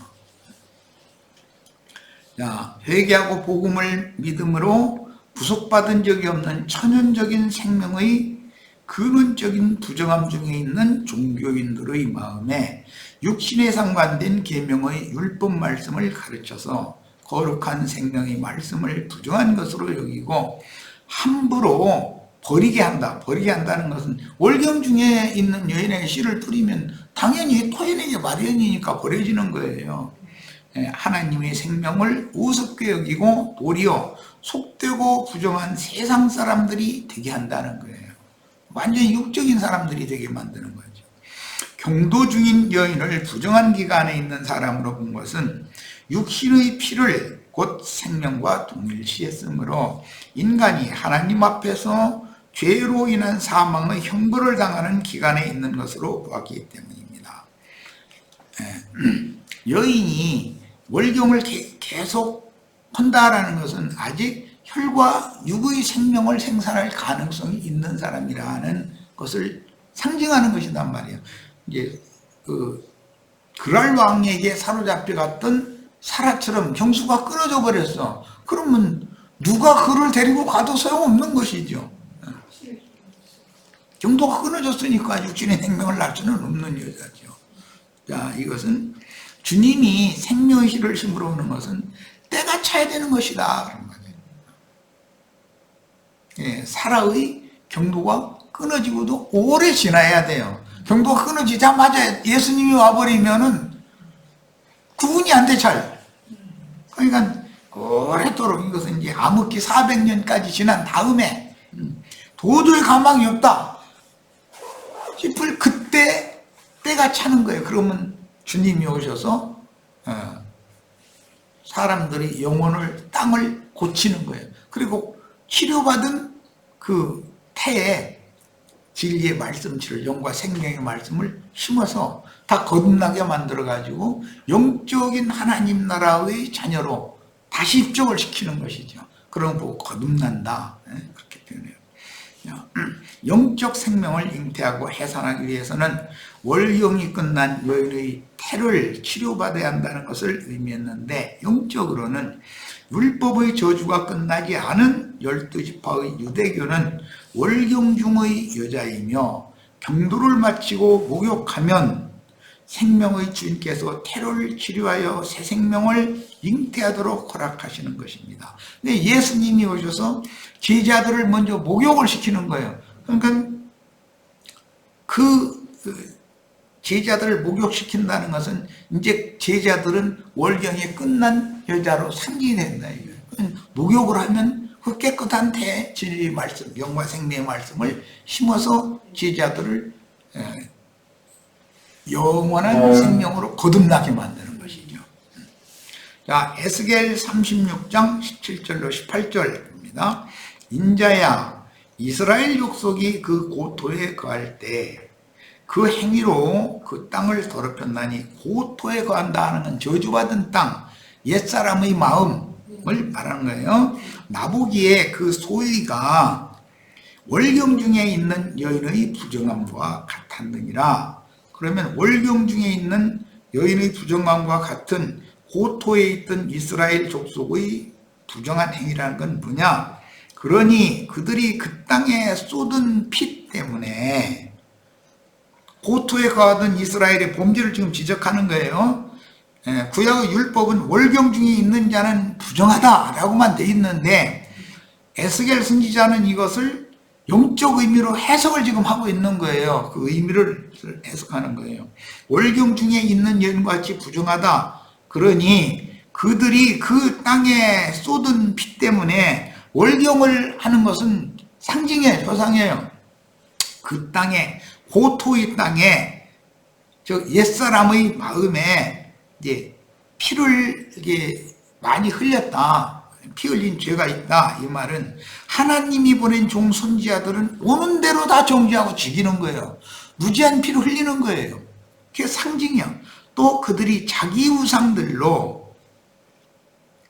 자, 회개하고 복음을 믿음으로 부속받은 적이 없는 천연적인 생명의 근원적인 부정함 중에 있는 종교인들의 마음에 육신에 상관된 계명의 율법 말씀을 가르쳐서 거룩한 생명의 말씀을 부정한 것으로 여기고 함부로 버리게 한다. 버리게 한다는 것은 월경 중에 있는 여인에게 씨를 뿌리면 당연히 토인에게 마련이니까 버려지는 거예요. 하나님의 생명을 우습게 여기고 도리어 속되고 부정한 세상 사람들이 되게 한다는 거예요. 완전히 육적인 사람들이 되게 만드는 거죠. 경도 중인 여인을 부정한 기간에 있는 사람으로 본 것은 육신의 피를 곧 생명과 동일시했으므로 인간이 하나님 앞에서 죄로 인한 사망의 형벌을 당하는 기간에 있는 것으로 보았기 때문입니다. 여인이 월경을 계속 한다라는 것은 아직 혈과 육의 생명을 생산할 가능성이 있는 사람이라는 것을 상징하는 것이란 말이에요. 이제 그랄 왕에게 사로잡혀 갔던 사라처럼 경수가 끊어져 버렸어. 그러면 누가 그를 데리고 가도 소용없는 것이죠. 경도가 끊어졌으니까 육신의 생명을 낳을 수는 없는 여자죠. 자, 이것은 주님이 생명의 씨를 심으러 오는 것은 때가 차야 되는 것이다. 그런 거예요. 예, 사라의 경도가 끊어지고도 오래 지나야 돼요. 경도가 끊어지자마자 예수님이 와버리면은 구분이 안 돼, 잘. 그러니까 오래도록 이것은 이제 암흑기 400년까지 지난 다음에 도저히 가망이 없다 싶을 그때 때가 차는 거예요. 그러면 주님이 오셔서 사람들의 영혼을, 땅을 고치는 거예요. 그리고 치료받은 그 태에 진리의 말씀치를, 영과 생명의 말씀을 심어서 다 거듭나게 만들어가지고 영적인 하나님 나라의 자녀로 다시 입적을 시키는 것이죠. 그런 거 보고 거듭난다, 그렇게 표현해요. 영적 생명을 잉태하고 해산하기 위해서는 월경이 끝난 여인의 태를 치료받아야 한다는 것을 의미했는데, 영적으로는 율법의 저주가 끝나지 않은 12지파의 유대교는 월경 중의 여자이며 경도를 마치고 목욕하면 생명의 주인께서 태를 치료하여 새 생명을 잉태하도록 허락하시는 것입니다. 근데 예수님이 오셔서 제자들을 먼저 목욕을 시키는 거예요. 그러니까 그 제자들을 목욕시킨다는 것은 이제 제자들은 월경이 끝난 여자로 상징이 된다. 목욕을 하면 그 깨끗한 태, 진리의 말씀, 영과 생명의 말씀을 심어서 제자들을 영원한 생명으로 거듭나게 만드는 것이죠. 자, 에스겔 36장 17절로 18절입니다. 인자야, 이스라엘 족속이 그 고토에 거할 때 그 행위로 그 땅을 더럽혔나니, 고토에 거한다 하는 건 저주받은 땅, 옛사람의 마음을 말하는 거예요. 나보기에 그 소위가 월경 중에 있는 여인의 부정함과 같았느니라. 그러면 월경 중에 있는 여인의 부정함과 같은 고토에 있던 이스라엘 족속의 부정한 행위라는 건 뭐냐? 그러니 그들이 그 땅에 쏟은 피 때문에, 고토에 거하던 이스라엘의 범죄를 지금 지적하는 거예요. 구약의 율법은 월경 중에 있는 자는 부정하다라고만 돼 있는데, 에스겔 선지자는 이것을 영적 의미로 해석을 지금 하고 있는 거예요. 그 의미를 해석하는 거예요. 월경 중에 있는 여인과 같이 부정하다. 그러니 그들이 그 땅에 쏟은 피 때문에, 월경을 하는 것은 상징이에요, 조상이에요. 그 땅에, 고토의 땅에, 저 옛사람의 마음에 이제 피를 이게 많이 흘렸다, 피 흘린 죄가 있다. 이 말은 하나님이 보낸 종 선지자들은 오는 대로 다 정죄하고 죽이는 거예요. 무지한 피를 흘리는 거예요. 그게 상징이야. 또 그들이 자기 우상들로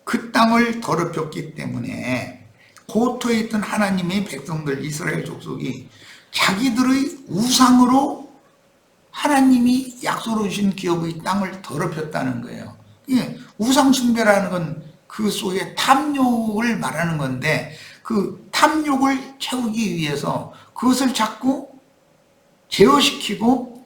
그 땅을 더럽혔기 때문에, 고토에 있던 하나님의 백성들, 이스라엘 족속이 자기들의 우상으로 하나님이 약속으로 주신 기업의 땅을 더럽혔다는 거예요. 우상 숭배라는 건 그 속에 탐욕을 말하는 건데, 그 탐욕을 채우기 위해서 그것을 자꾸 제어시키고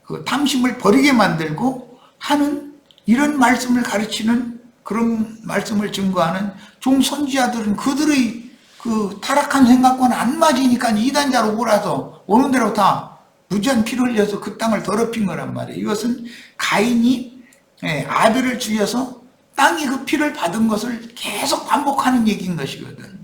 그 탐심을 버리게 만들고 하는, 이런 말씀을 가르치는, 그런 말씀을 증거하는 종 선지자들은 그들의 그 타락한 생각과는 안 맞으니까 이단자로 몰아서 오는 대로 다 무지한 피를 흘려서 그 땅을 더럽힌 거란 말이에요. 이것은 가인이 아벨을 죽여서 땅이 그 피를 받은 것을 계속 반복하는 얘기인 것이거든.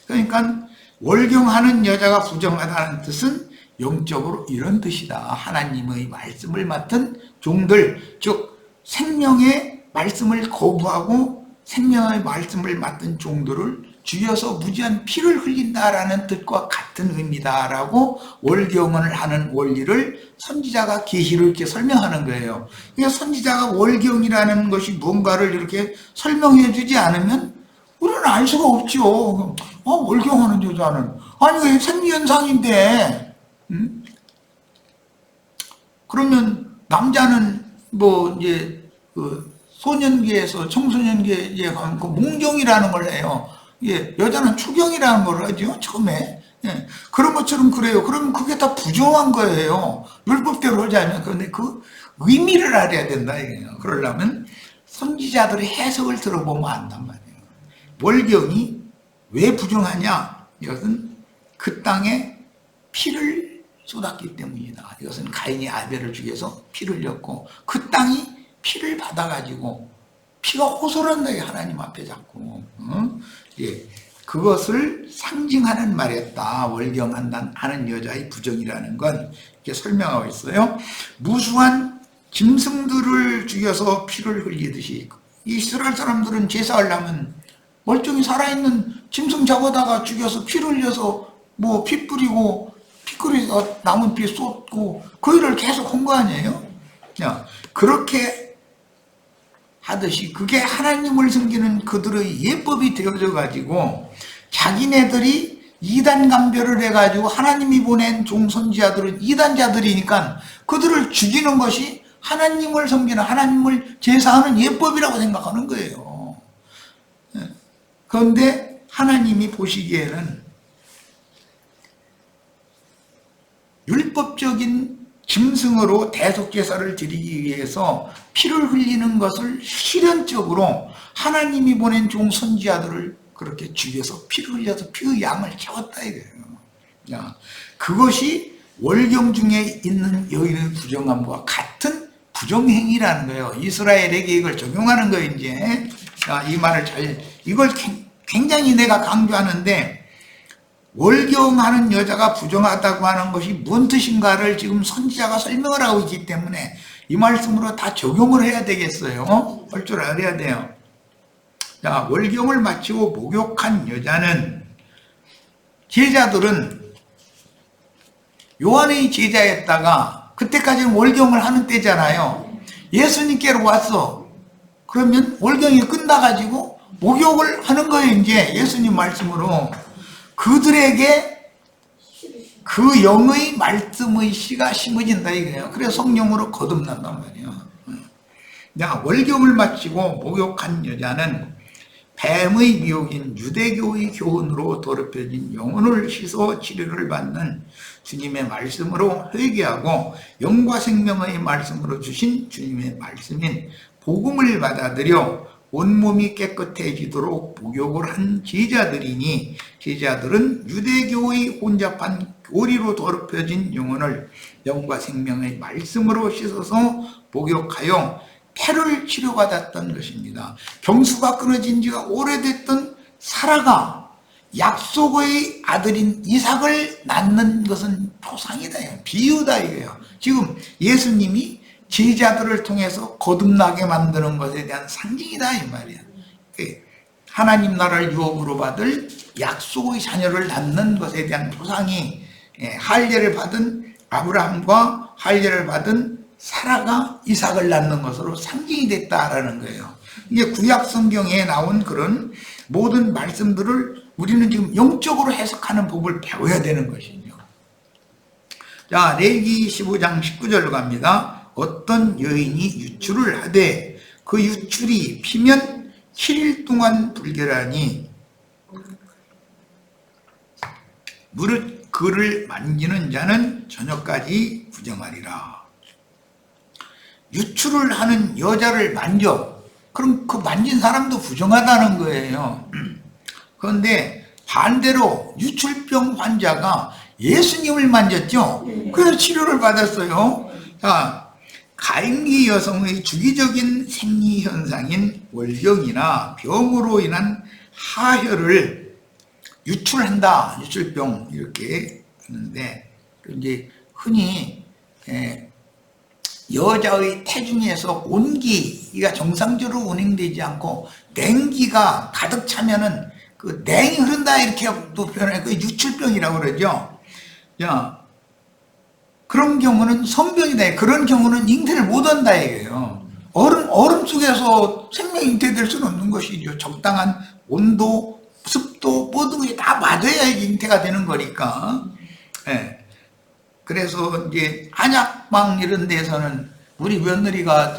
그러니까 월경하는 여자가 부정하다는 뜻은 영적으로 이런 뜻이다. 하나님의 말씀을 맡은 종들, 즉 생명의 말씀을 거부하고 생명의 말씀을 맡은 종들을 죽여서 무지한 피를 흘린다라는 뜻과 같은 의미다라고 월경을 하는 원리를 선지자가 계시를 이렇게 설명하는 거예요. 그러니까 선지자가 월경이라는 것이 뭔가를 이렇게 설명해 주지 않으면 우리는 알 수가 없죠. 월경하는 여자는 아니 생리현상인데, 그러면 남자는 뭐 이제 그 소년기에서 청소년기에 이제 가면 그 문경이라는 걸 해요. 예, 여자는 추경이라는 걸 하죠, 처음에. 예, 그런 것처럼 그래요. 그러면 그게 다 부정한 거예요. 율법대로 하자면. 그런데 그 의미를 알아야 된다, 이거예요. 그러려면 선지자들의 해석을 들어보면 안단 말이에요. 월경이 왜 부정하냐? 이것은 그 땅에 피를 쏟았기 때문이다. 이것은 가인이 아벨을 죽여서 피를 흘렸고, 그 땅이 피를 받아가지고, 피가 호소한다, 하나님 앞에 자꾸. 예, 그것을 상징하는 말이었다. 월경하는 여자의 부정이라는 건 이렇게 설명하고 있어요. 무수한 짐승들을 죽여서 피를 흘리듯이, 이스라엘 사람들은 제사하려면 멀쩡히 살아있는 짐승 잡아다가 죽여서 피를 흘려서 뭐 피 뿌리고 피 끓여서 남은 피 쏟고 그 일을 계속 한 거 아니에요? 그렇게 하듯이 그게 하나님을 섬기는 그들의 예법이 되어져 가지고 자기네들이 이단 감별을 해가지고 하나님이 보낸 종선지자들은 이단자들이니까 그들을 죽이는 것이 하나님을 섬기는, 하나님을 제사하는 예법이라고 생각하는 거예요. 그런데 하나님이 보시기에는 율법적인 짐승으로 대속제사를 드리기 위해서 피를 흘리는 것을 실현적으로 하나님이 보낸 종 선지자들을 그렇게 죽여서 피를 흘려서 피의 양을 채웠다 이거예요. 그것이 월경 중에 있는 여인의 부정함과 같은 부정행위라는 거예요. 이스라엘에게 이걸 적용하는 거예요, 이제. 이 말을 이걸 굉장히 내가 강조하는데, 월경하는 여자가 부정하다고 하는 것이 뭔 뜻인가를 지금 선지자가 설명을 하고 있기 때문에 이 말씀으로 다 적용을 해야 되겠어요. 할 줄 알아야 돼요. 자, 월경을 마치고 목욕한 여자는, 제자들은 요한의 제자였다가 그때까지는 월경을 하는 때잖아요. 예수님께로 왔어. 그러면 월경이 끝나가지고 목욕을 하는 거예요, 이제. 예수님 말씀으로. 그들에게 그 영의 말씀의 씨가 심어진다 이거예요. 그래서 성령으로 거듭난단 말이에요. 월경을 마치고 목욕한 여자는 뱀의 미혹인 유대교의 교훈으로 더럽혀진 영혼을 씻어 치료를 받는 주님의 말씀으로 회개하고 영과 생명의 말씀으로 주신 주님의 말씀인 복음을 받아들여 온몸이 깨끗해지도록 목욕을 한 제자들이니, 제자들은 유대교의 혼잡한 교리로 더럽혀진 영혼을 영과 생명의 말씀으로 씻어서 목욕하여 폐를 치료받았던 것입니다. 경수가 끊어진 지가 오래됐던 사라가 약속의 아들인 이삭을 낳는 것은 표상이다, 비유다 이거예요. 지금 예수님이 제자들을 통해서 거듭나게 만드는 것에 대한 상징이다 이 말이야. 하나님 나라를 유업으로 받을 약속의 자녀를 낳는 것에 대한 표상이, 할례를 받은 아브라함과 할례를 받은 사라가 이삭을 낳는 것으로 상징이 됐다라는 거예요. 이게 구약 성경에 나온 그런 모든 말씀들을 우리는 지금 영적으로 해석하는 법을 배워야 되는 것이죠. 자, 레위기 15장 19절로 갑니다. 어떤 여인이 유출을 하되 그 유출이 피면 7일 동안 불결하니 무릇 그를 만지는 자는 저녁까지 부정하리라. 유출을 하는 여자를 만져. 그럼 그 만진 사람도 부정하다는 거예요. 그런데 반대로 유출병 환자가 예수님을 만졌죠. 그래서 치료를 받았어요. 자, 가임기 여성의 주기적인 생리현상인 월경이나 병으로 인한 하혈을 유출한다. 유출병 이렇게 하는데, 이제 흔히 여자의 태중에서 온기가 정상적으로 운행되지 않고 냉기가 가득 차면은 그 냉이 흐른다 이렇게 또 표현해. 그 유출병이라고 그러죠. 야, 그런 경우는 성병이다. 그런 경우는 잉태를 못한다 이거예요. 얼음 속에서 생명 잉태될 수는 없는 것이죠. 적당한 온도, 습도 모든 것이 다 맞아야 잉태가 되는 거니까. 예. 그래서 이제 한약방 이런 데서는 우리 며느리가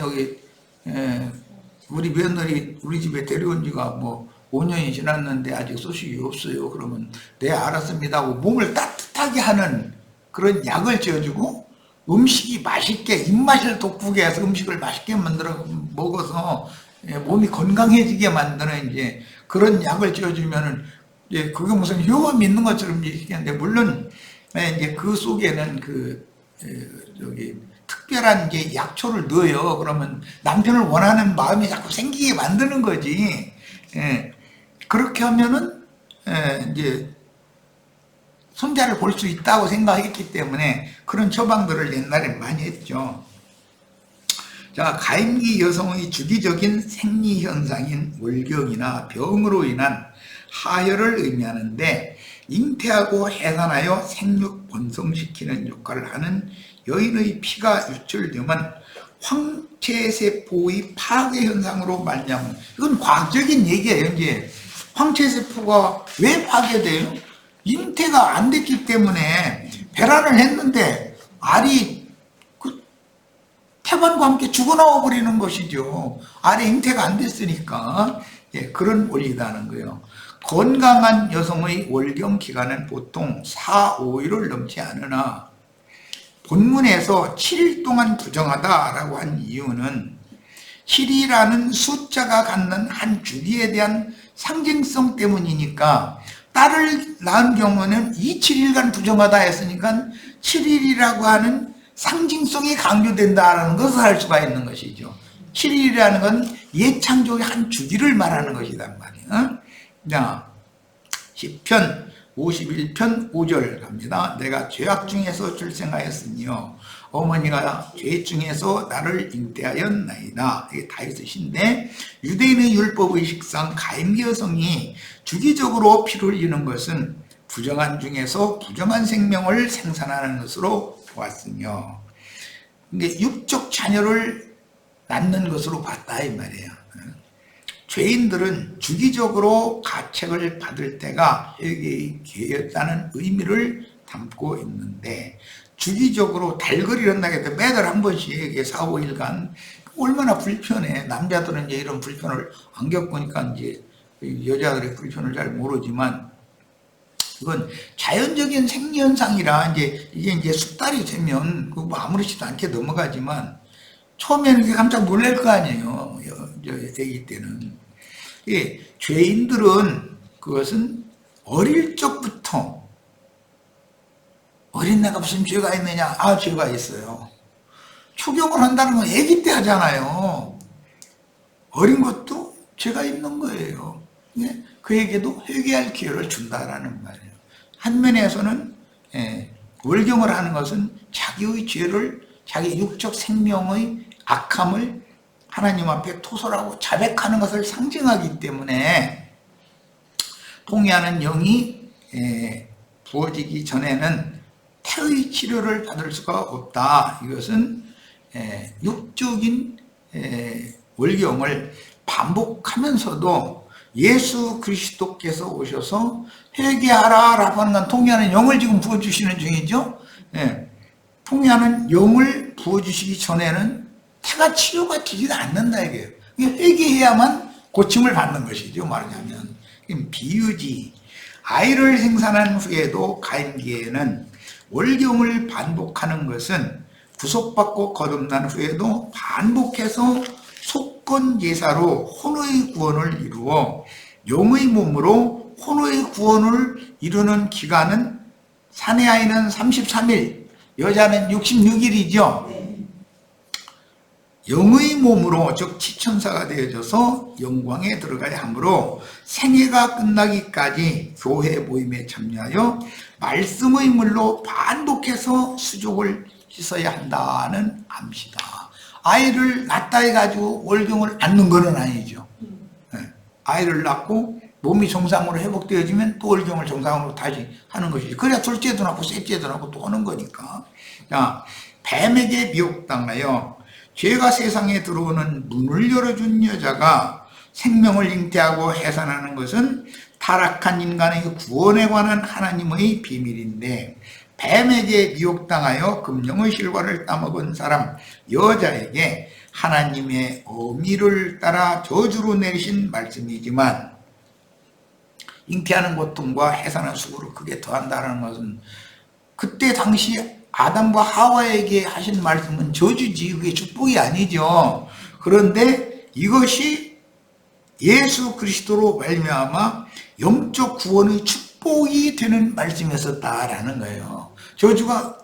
우리 며느리 우리 집에 데려온 지가 뭐 5년이 지났는데 아직 소식이 없어요. 그러면 네 알았습니다 하고 몸을 따뜻하게 하는 그런 약을 지어주고, 음식이 맛있게 입맛을 돋구게 해서 음식을 맛있게 만들어 먹어서 몸이 건강해지게 만드는 이제 그런 약을 지어주면은 이제 그게 무슨 효험이 있는 것처럼 얘기하는데, 물론 이제 그 속에는 특별한 이제 약초를 넣어요. 그러면 남편을 원하는 마음이 자꾸 생기게 만드는 거지. 그렇게 하면은 이제 손자를 볼 수 있다고 생각했기 때문에 그런 처방들을 옛날에 많이 했죠. 자, 가임기 여성의 주기적인 생리현상인 월경이나 병으로 인한 하혈을 의미하는데, 잉태하고 해산하여 생육 번성시키는 역할을 하는 여인의 피가 유출되면 황체세포의 파괴 현상으로 말미암은, 이건 과학적인 얘기예요. 이제 황체세포가 왜 파괴돼요? 잉태가 안 됐기 때문에 배란을 했는데 알이 그 태반과 함께 죽어나와 버리는 것이죠. 알이 잉태가 안 됐으니까. 그런 원리라는 거예요. 건강한 여성의 월경 기간은 보통 4, 5일을 넘지 않으나 본문에서 7일 동안 부정하다라고 한 이유는 7이라는 숫자가 갖는 한 주기에 대한 상징성 때문이니까, 딸을 낳은 경우는 27일간 부정하다 했으니까 7일이라고 하는 상징성이 강조된다는 것을 알 수가 있는 것이죠. 7일이라는 건 예창조의 한 주기를 말하는 것이란 말이에요. 자, 시편 51편 5절 갑니다. 내가 죄악 중에서 출생하였으니요 어머니가 죄 중에서 나를 잉태하였나이다. 이게 다윗의 시인데, 유대인의 율법의 식상 가임기 여성이 주기적으로 피를 흘리는 것은 부정한 중에서 부정한 생명을 생산하는 것으로 보았으며, 이게 육적 자녀를 낳는 것으로 봤다 이 말이에요. 죄인들은 주기적으로 가책을 받을 때가 회개의 기회였다는 의미를 담고 있는데, 주기적으로 달거리를 한다고 해도 매달 한 번씩 4, 5일간 얼마나 불편해. 남자들은 이제 이런 불편을 안 겪으니까 이제 여자들의 불편을 잘 모르지만, 이건 자연적인 생리현상이라 이게 이제 숙달이 되면 뭐 아무렇지도 않게 넘어가지만, 처음에는 깜짝 놀랄 거 아니에요. 애기 때는. 죄인들은 그것은 어릴 적부터, 어린 내가 무슨 죄가 있느냐? 아, 죄가 있어요. 추경을 한다는 건 애기 때 하잖아요. 어린 것도 죄가 있는 거예요. 그에게도 회개할 기회를 준다라는 말이에요. 한 면에서는 월경을 하는 것은 자기의 죄를, 자기 육적 생명의 악함을 하나님 앞에 토설하고 자백하는 것을 상징하기 때문에, 통해하는 영이 부어지기 전에는 태의 치료를 받을 수가 없다. 이것은 육적인 월경을 반복하면서도 예수 그리스도께서 오셔서 회개하라 라고 하는 건 통해하는 영을 지금 부어주시는 중이죠. 통해하는 영을 부어주시기 전에는 태가 치료가 되지도 않는다 이게요. 회개해야만 고침을 받는 것이죠. 말하자면 비유지. 아이를 생산한 후에도 가임기에는 월경을 반복하는 것은 구속받고 거듭난 후에도 반복해서 속건 제사로 혼의 구원을 이루어 영의 몸으로 혼의 구원을 이루는 기간은, 사내 아이는 33일, 여자는 66일이죠. 영의 몸으로 즉 지천사가 되어져서 영광에 들어가야 하므로 생애가 끝나기까지 교회 모임에 참여하여 말씀의 물로 반복해서 수족을 씻어야 한다는 암시다. 아이를 낳다 해가지고 월경을 앉는 건 아니죠. 아이를 낳고 몸이 정상으로 회복되어지면 또 월경을 정상으로 다시 하는 것이지. 그래야 둘째도 낳고 셋째도 낳고 또 하는 거니까. 자, 뱀에게 미혹당하여 죄가 세상에 들어오는 문을 열어준 여자가 생명을 잉태하고 해산하는 것은 타락한 인간의 구원에 관한 하나님의 비밀인데, 뱀에게 미혹당하여 금령의 실과를 따먹은 사람 여자에게 하나님의 어미를 따라 저주로 내리신 말씀이지만, 잉태하는 고통과 해산한 수고를 크게 더한다는 것은 그때 당시 아담과 하와에게 하신 말씀은 저주지, 그게 축복이 아니죠. 그런데 이것이 예수 그리스도로 말미암아 영적 구원의 축복이 되는 말씀이었다라는 거예요. 저주가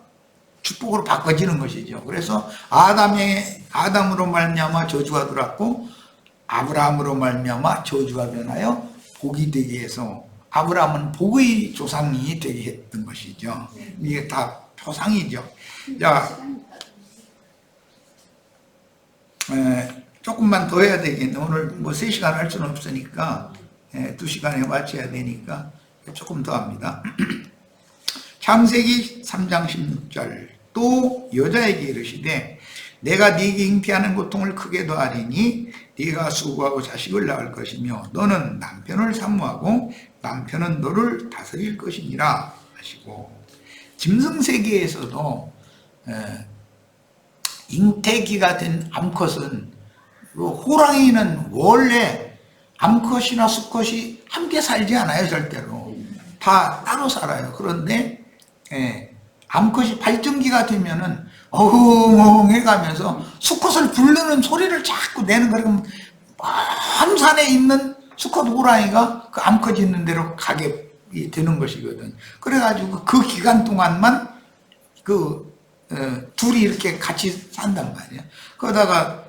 축복으로 바꿔지는 것이죠. 그래서 아담으로 말미암아 저주가 들어왔고, 아브라함으로 말미암아 저주가 변하여 복이 되게 해서 아브라함은 복의 조상이 되게 했던 것이죠. 이게 다 표상이죠. 자, 조금만 더 해야 되겠네. 오늘 뭐 3시간 할 수는 없으니까 2시간에 맞춰야 되니까 조금 더 합니다. 창세기 3장 16절 또 여자에게 이르시되 내가 네게 잉태하는 고통을 크게 더하리니 네가 수고하고 자식을 낳을 것이며 너는 남편을 사모하고 남편은 너를 다스릴 것이니라 하시고, 짐승세계에서도 잉태기가 된 암컷은, 호랑이는 원래 암컷이나 수컷이 함께 살지 않아요. 절대로 다 따로 살아요. 그런데 암컷이 발정기가 되면은 어흥어흥 해가면서 수컷을 부르는 소리를 자꾸 내는 거예요. 그럼 먼 산에 있는 수컷 호랑이가 그 암컷이 있는 데로 가게 되는 것이거든. 그래가지고 그 기간 동안만 둘이 이렇게 같이 산단 말이야. 그러다가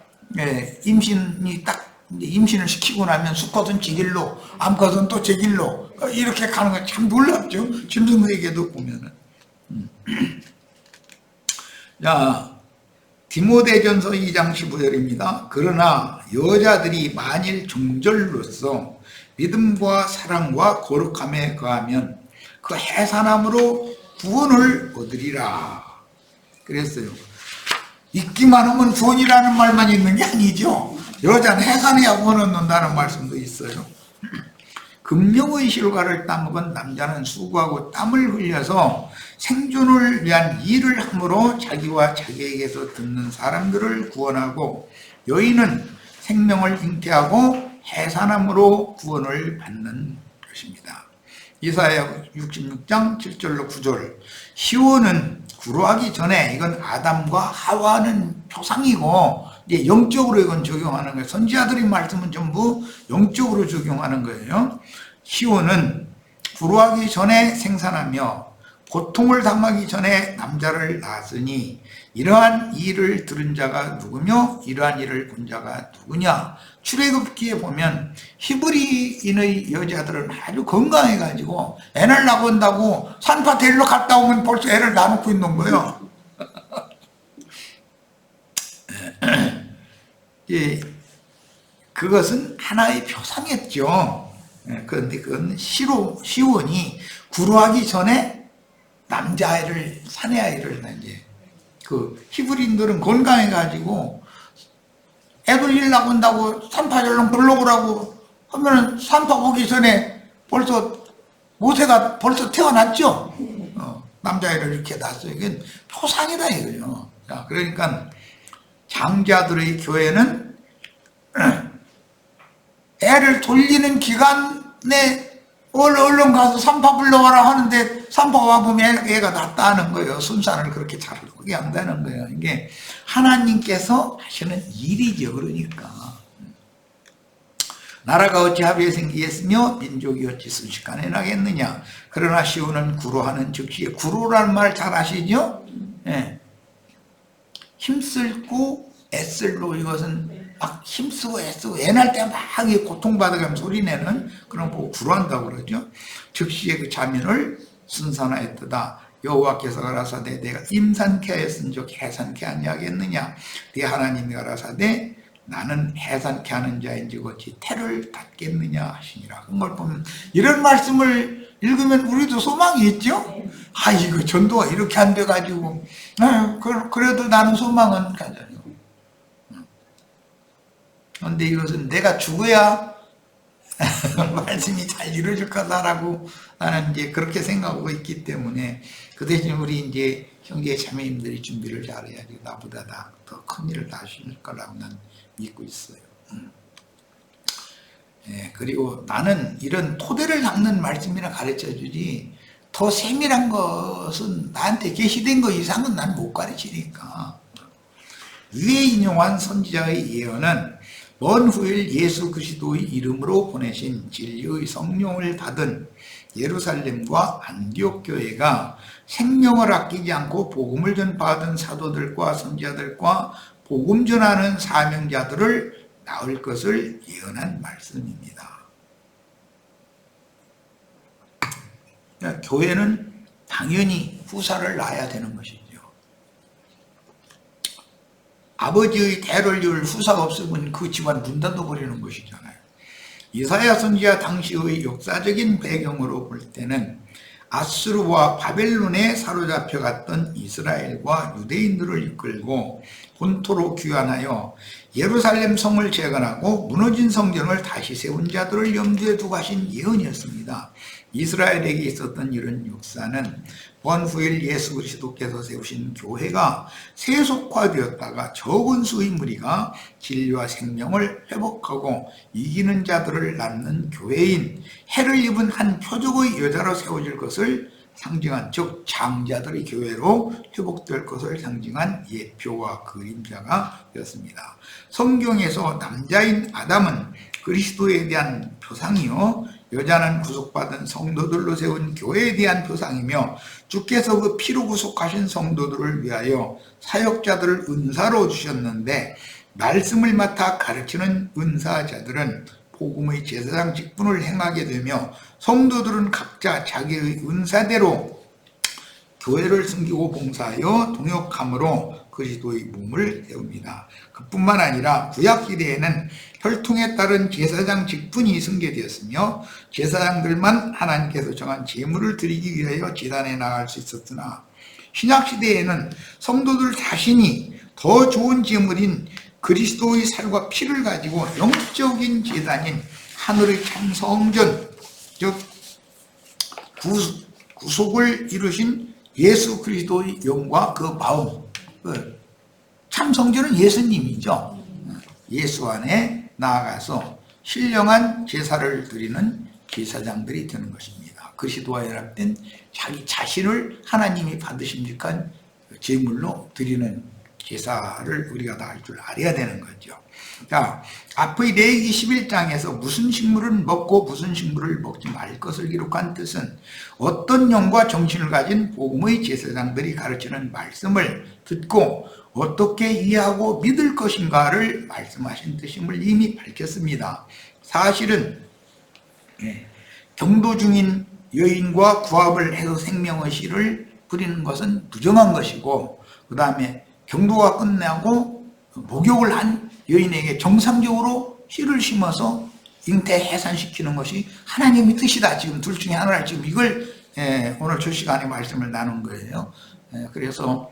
임신을 시키고 나면 수컷은 지 길로, 암컷은 또 제 길로 이렇게 가는 거 참 놀랍죠. 짐승에게도 보면은. 자, 디모데전서 2장 15절입니다. 그러나 여자들이 만일 종절로서 믿음과 사랑과 거룩함에 거하면 그 해산함으로 구원을 얻으리라 그랬어요. 있기만 하면 구원이라는 말만 있는 게 아니죠. 여자는 해산해야 구원 얻는다는 말씀도 있어요. 금령의 실과를 따먹은 남자는 수고하고 땀을 흘려서 생존을 위한 일을 함으로 자기와 자기에게서 듣는 사람들을 구원하고, 여인은 생명을 잉태하고 해산함으로 구원을 받는 것입니다. 이사야 66장 7절로 9절 시온은 구루하기 전에, 이건 아담과 하와는 표상이고 이제 영적으로 이건 적용하는 거예요. 선지자들의 말씀은 전부 영적으로 적용하는 거예요. 시온은 구루하기 전에 생산하며 고통을 당하기 전에 남자를 낳았으니 이러한 일을 들은 자가 누구며 이러한 일을 본 자가 누구냐. 출애굽기에 보면 히브리인의 여자들은 아주 건강해가지고 애를 낳은다고 산파텔로 갔다 오면 벌써 애를 낳아놓고 있는 거예요. 그것은 하나의 표상이었죠. 그런데 그건 시온이 구루하기 전에 남자아이를, 사내아이를 이제 그 히브리인들은 건강해가지고 애들 일 나온다고 산파절롱 불러오라고 하면은 산파 오기 전에 벌써 모세가 벌써 태어났죠. 남자아이를 이렇게 낳았어요. 이게 표상이다 이거죠. 자, 그러니까 장자들의 교회는 애를 돌리는 기간에 얼른 가서 산파 불러와라 하는데 산파 와보면 애가 낫다는 거예요. 순산을 그렇게 잘 하게 한다는 거예요. 이게 하나님께서 하시는 일이죠. 그러니까 나라가 어찌 합의에 생기겠으며 민족이 어찌 순식간에 나겠느냐. 그러나 시온은 구루하는 즉시, 구루라는 말 잘 아시죠? 예. 힘쓸고 애쓸로 이것은 막 힘쓰고 애쓰고 애날 때 막 고통받아가면서 소리내는 그런 거 보고 구로한다고 그러죠. 즉시의 그 자면을 순산하였도다. 여호와께서 가라사대 내가 임산케 하였은즉 해산케 아니하겠느냐. 네 하나님이 가라사대 나는 해산케 하는 자인즉 어찌 태를 닫겠느냐 하시니라. 그걸 보면 이런 말씀을 읽으면 우리도 소망이 있죠. 아 이거 전도가 이렇게 안 돼가지고 그래도 나는 소망은 가져요. 그런데 이것은 내가 죽어야 말씀이 잘 이루어질 거다라고 나는 이제 그렇게 생각하고 있기 때문에 그 대신 우리 이제 형제 자매님들이 준비를 잘해야지 나보다 더 큰 일을 하실 거라고 난 믿고 있어요. 예, 그리고 나는 이런 토대를 닦는 말씀이나 가르쳐 주지 더 세밀한 것은 나한테 계시된 것 이상은 난 못 가르치니까. 위에 인용한 선지자의 예언은 먼 후일 예수 그리스도의 이름으로 보내신 진리의 성령을 받은 예루살렘과 안디옥 교회가 생명을 아끼지 않고 복음을 전파하던 사도들과 선지자들과 복음 전하는 사명자들을 낳을 것을 예언한 말씀입니다. 그러니까 교회는 당연히 후사를 낳아야 되는 것이죠. 아버지의 대를 이을 후사가 없으면 그 집안 문 닫아버리는 것이잖아요. 이사야 선지자 당시의 역사적인 배경으로 볼 때는 아수르와 바벨론에 사로잡혀갔던 이스라엘과 유대인들을 이끌고 본토로 귀환하여 예루살렘 성을 재건하고 무너진 성전을 다시 세운 자들을 염두에 두고 하신 예언이었습니다. 이스라엘에게 있었던 이런 역사는 번후일 예수 그리스도께서 세우신 교회가 세속화되었다가 적은 수의 무리가 진리와 생명을 회복하고 이기는 자들을 낳는 교회인 해를 입은 한 표적의 여자로 세워질 것을 상징한, 즉 장자들의 교회로 회복될 것을 상징한 예표와 그림자가 되었습니다. 성경에서 남자인 아담은 그리스도에 대한 표상이요 여자는 구속받은 성도들로 세운 교회에 대한 표상이며 주께서 그 피로 구속하신 성도들을 위하여 사역자들을 은사로 주셨는데 말씀을 맡아 가르치는 은사자들은 복음의 제사장 직분을 행하게 되며 성도들은 각자 자기의 은사대로 교회를 섬기고 봉사하여 동역함으로 그리스도의 몸을 세웁니다. 그뿐만 아니라 구약시대에는 혈통에 따른 제사장 직분이 승계되었으며 제사장들만 하나님께서 정한 제물을 드리기 위하여 제단에 나갈 수 있었으나 신약시대에는 성도들 자신이 더 좋은 제물인 그리스도의 살과 피를 가지고 영적인 제단인 하늘의 참 성전, 즉 구속을 이루신 예수 그리스도의 영과 그 마음, 참 성전은 예수님이죠. 예수 안에 나아가서 신령한 제사를 드리는 제사장들이 되는 것입니다. 그리스도와 연합된 자기 자신을 하나님이 받으신 듯한 제물로 드리는 제사를 우리가 다 할 줄 알아야 되는 거죠. 자, 앞의 레위기 11장에서 무슨 식물은 먹고 무슨 식물을 먹지 말 것을 기록한 뜻은 어떤 영과 정신을 가진 복음의 제사장들이 가르치는 말씀을 듣고 어떻게 이해하고 믿을 것인가를 말씀하신 뜻임을 이미 밝혔습니다. 사실은 경도 중인 여인과 구합을 해서 생명의 씨를 뿌리는 것은 부정한 것이고, 그 다음에 경도가 끝나고 목욕을 한 여인에게 정상적으로 씨를 심어서 잉태 해산시키는 것이 하나님의 뜻이다. 지금 둘 중에 하나를 지금 이걸 오늘 저 시간에 말씀을 나눈 거예요. 그래서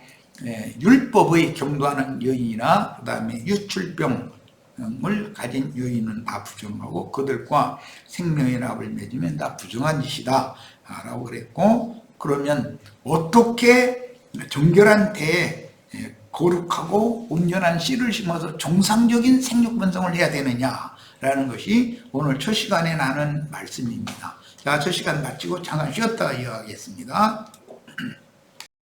율법의 경도하는 여인이나 그 다음에 유출병을 가진 여인은 다 부정하고 그들과 생명의 납을 맺으면 다 부정한 짓이다 라고 그랬고, 그러면 어떻게 정결한 태에 거룩하고 온전한 씨를 심어서 정상적인 생육 번성을 해야 되느냐라는 것이 오늘 첫 시간에 나눈 말씀입니다. 자, 첫 시간 마치고 잠깐 쉬었다가 이어가겠습니다.